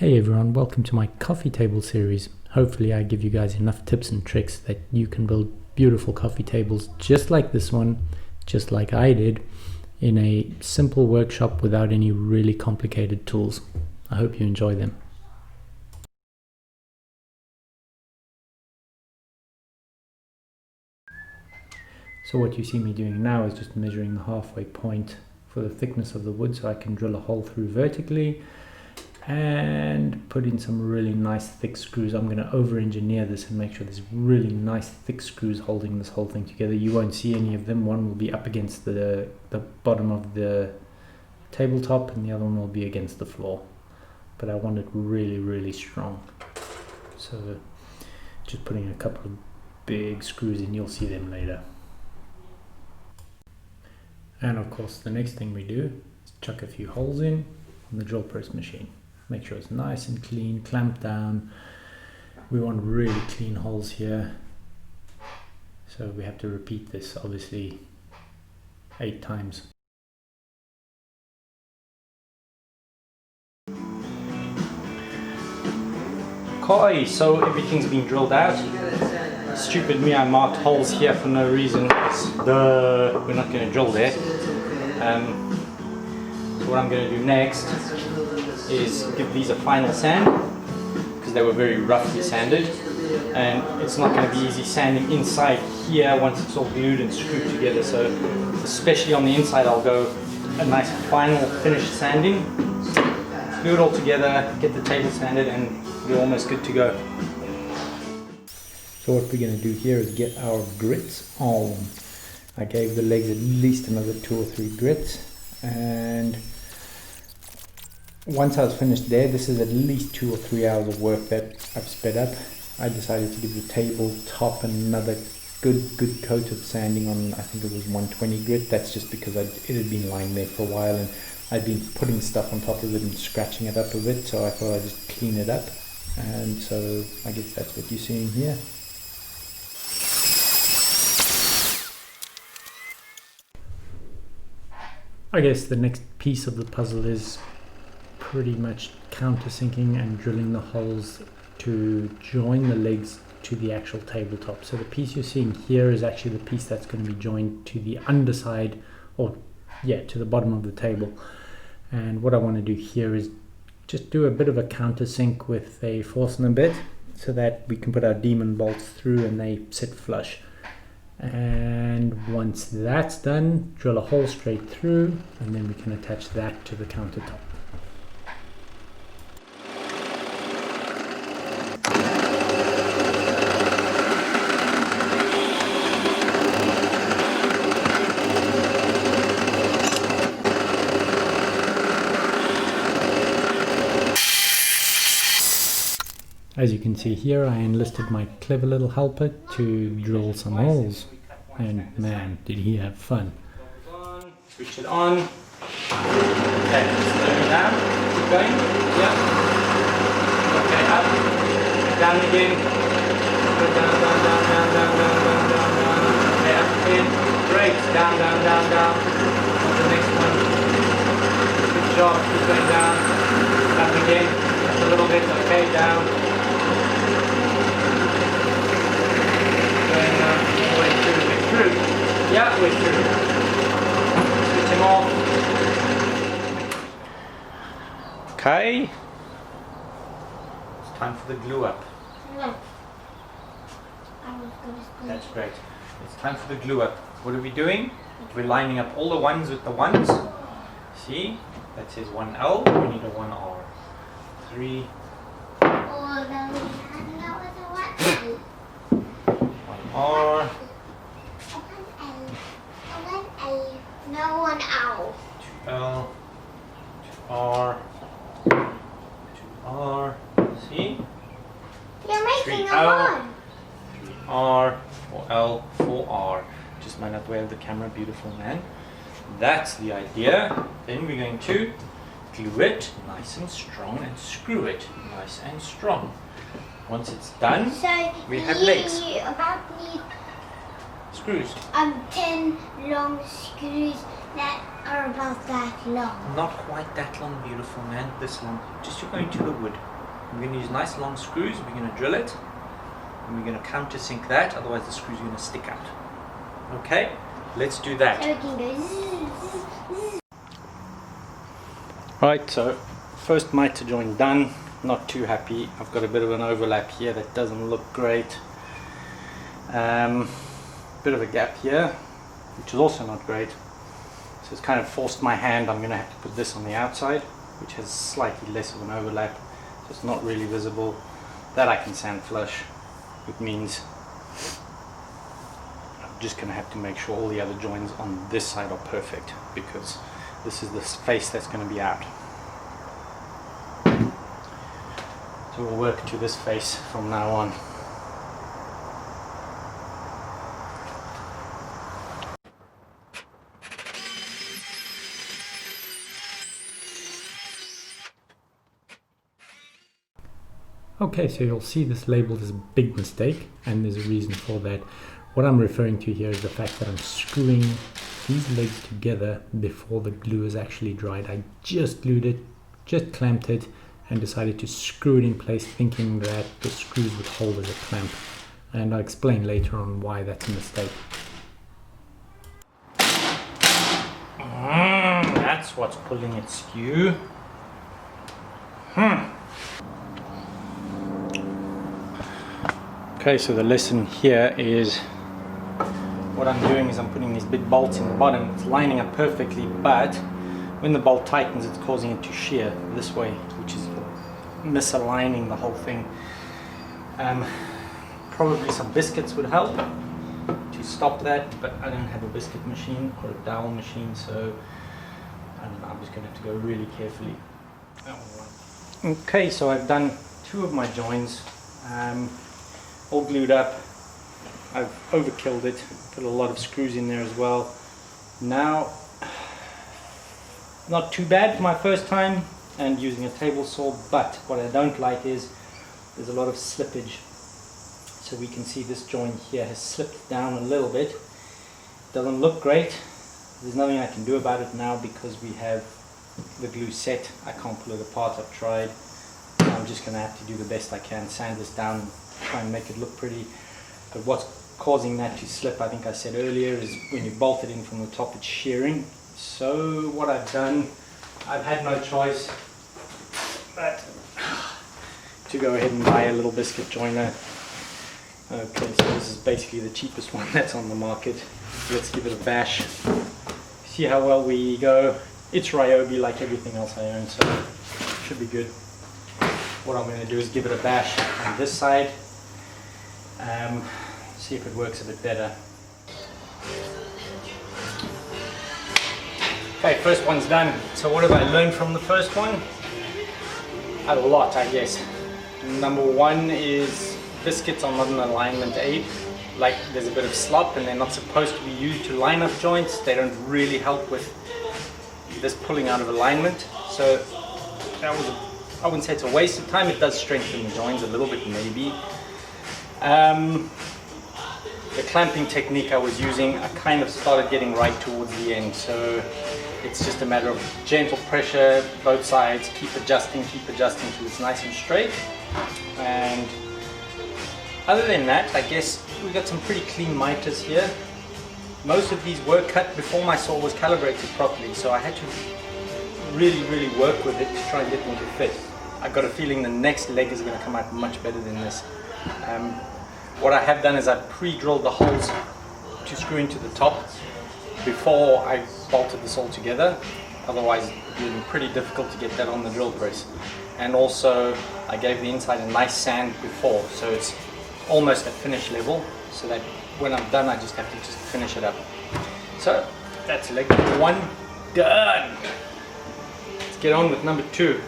Hey everyone, welcome to my coffee table series. Hopefully I give you guys enough tips and tricks that you can build beautiful coffee tables just like this one, just like I did, in a simple workshop without any really complicated tools. I hope you enjoy them. So what you see me doing now is just measuring the halfway point for the thickness of the wood so I can drill a hole through vertically and put in some really nice thick screws. I'm going to over-engineer this and make sure there's really nice thick screws holding this whole thing together. You won't see any of them. One will be up against the bottom of the tabletop and the other one will be against the floor. But I want it really strong. So just putting a couple of big screws in, you'll see them later. And of course the next thing we do is chuck a few holes in on the drill press machine. Make sure it's nice and clean, clamp down. We want really clean holes here. So we have to repeat this obviously 8 times. Okay, so everything's been drilled out. Stupid me, I marked holes here for no reason. We're not going to drill there. So what I'm going to do next is give these a final sand, because they were very roughly sanded, and it's not going to be easy sanding inside here once it's all glued and screwed together. So especially on the inside I'll go a nice final finished sanding, glue it all together, get the table sanded, and we're almost good to go. So what we're going to do here is get our grits on. I gave the legs at least another 2 or 3 grits, and once I was finished there, this is at least 2 or 3 hours of work that I've sped up. I decided to give the table top another good coat of sanding on, I think it was 120 grit. That's just because it had been lying there for a while and I'd been putting stuff on top of it and scratching it up a bit, so I thought I'd just clean it up. And so I guess that's what you're seeing here. I guess the next piece of the puzzle is pretty much countersinking and drilling the holes to join the legs to the actual tabletop. So the piece you're seeing here is actually the piece that's going to be joined to the underside, or to the bottom of the table. And what I want to do here is just do a bit of a countersink with a Forstner bit so that we can put our demon bolts through and they sit flush. And once that's done, drill a hole straight through, and then we can attach that to the countertop. As you can see here, I enlisted my clever little helper to drill some holes, and man, did he have fun. Switch it on. Okay, slow it down. Keep going. Yeah. Okay, up. Down again. Go down. Okay, up again. Great. Down. On the next one. Good job. Keep going down. Up again. Just a little bit. Okay, down. Yeah, we're through. Switch him off. Okay. It's time for the glue up. No. That's great. It's time for the glue up. What are we doing? We're lining up all the ones with the ones. See? That says 1L. We need a 1R. 3. 1R. No, 1L. 2L. 2R. 2R. See? You're making 3L, 3R, 4L, 4R. Just might not wear the camera, beautiful man. That's the idea. Then we're going to glue it nice and strong and screw it nice and strong. Once it's done, so we have legs. You about need Screws. 10 long screws that are about that long. Not quite that long, beautiful man. This long. Just you're going to the wood. We're going to use nice long screws. We're going to drill it, and we're going to countersink that, otherwise the screws are going to stick out. Okay, let's do that. So we can go zzz. Right, so first miter joint done. Not too happy. I've got a bit of an overlap here that doesn't look great. Bit of a gap here, which is also not great. So it's kind of forced my hand. I'm going to have to put this on the outside, which has slightly less of an overlap. So it's not really visible. That I can sand flush, which means I'm just going to have to make sure all the other joints on this side are perfect, because this is the face that's going to be out. So we'll work to this face from now on. Okay, so you'll see this labeled as a big mistake, and there's a reason for that. What I'm referring to here is the fact that I'm screwing these legs together before the glue is actually dried. I just glued it, just clamped it, and decided to screw it in place thinking that the screws would hold as a clamp. And I'll explain later on why that's a mistake. That's what's pulling it skew. Okay, so the lesson here is what I'm doing is I'm putting these big bolts in the bottom. It's lining up perfectly, but when the bolt tightens, it's causing it to shear this way, which is misaligning the whole thing. Probably some biscuits would help to stop that, but I don't have a biscuit machine or a dowel machine, so I don't know, I'm just going to have to go really carefully. Okay, so I've done two of my joins, all glued up. I've overkilled it, put a lot of screws in there as well. Now, not too bad for my first time and using a table saw, but what I don't like is there's a lot of slippage. So we can see this joint here has slipped down a little bit. Doesn't look great. There's nothing I can do about it now because we have the glue set. I can't pull it apart. I've tried. I'm just going to have to do the best I can, sand this down and try and make it look pretty. But what's causing that to slip, I think I said earlier, is when you bolt it in from the top, it's shearing. So what I've done, I've had no choice but to go ahead and buy a little biscuit joiner. Okay, so this is basically the cheapest one that's on the market. Let's give it a bash. See how well we go. It's Ryobi like everything else I own, so it should be good. What I'm going to do is give it a bash on this side. See if it works a bit better. Okay, first one's done. So what have I learned from the first one? A lot, I guess. Number one is biscuits are not an alignment aid. Like, there's a bit of slop and they're not supposed to be used to line up joints. They don't really help with this pulling out of alignment. So that was I wouldn't say it's a waste of time. It does strengthen the joints a little bit maybe. The clamping technique I was using, I kind of started getting right towards the end. So it's just a matter of gentle pressure, both sides, keep adjusting till it's nice and straight. And other than that, I guess we've got some pretty clean miters here. Most of these were cut before my saw was calibrated properly, so I had to really work with it to try and get them to fit. I got a feeling the next leg is going to come out much better than this. What I have done is I've pre-drilled the holes to screw into the top before I bolted this all together. Otherwise it would be pretty difficult to get that on the drill press. And also I gave the inside a nice sand before, so it's almost at finish level, so that when I'm done I just have to finish it up. So that's leg number one done. Let's get on with number two.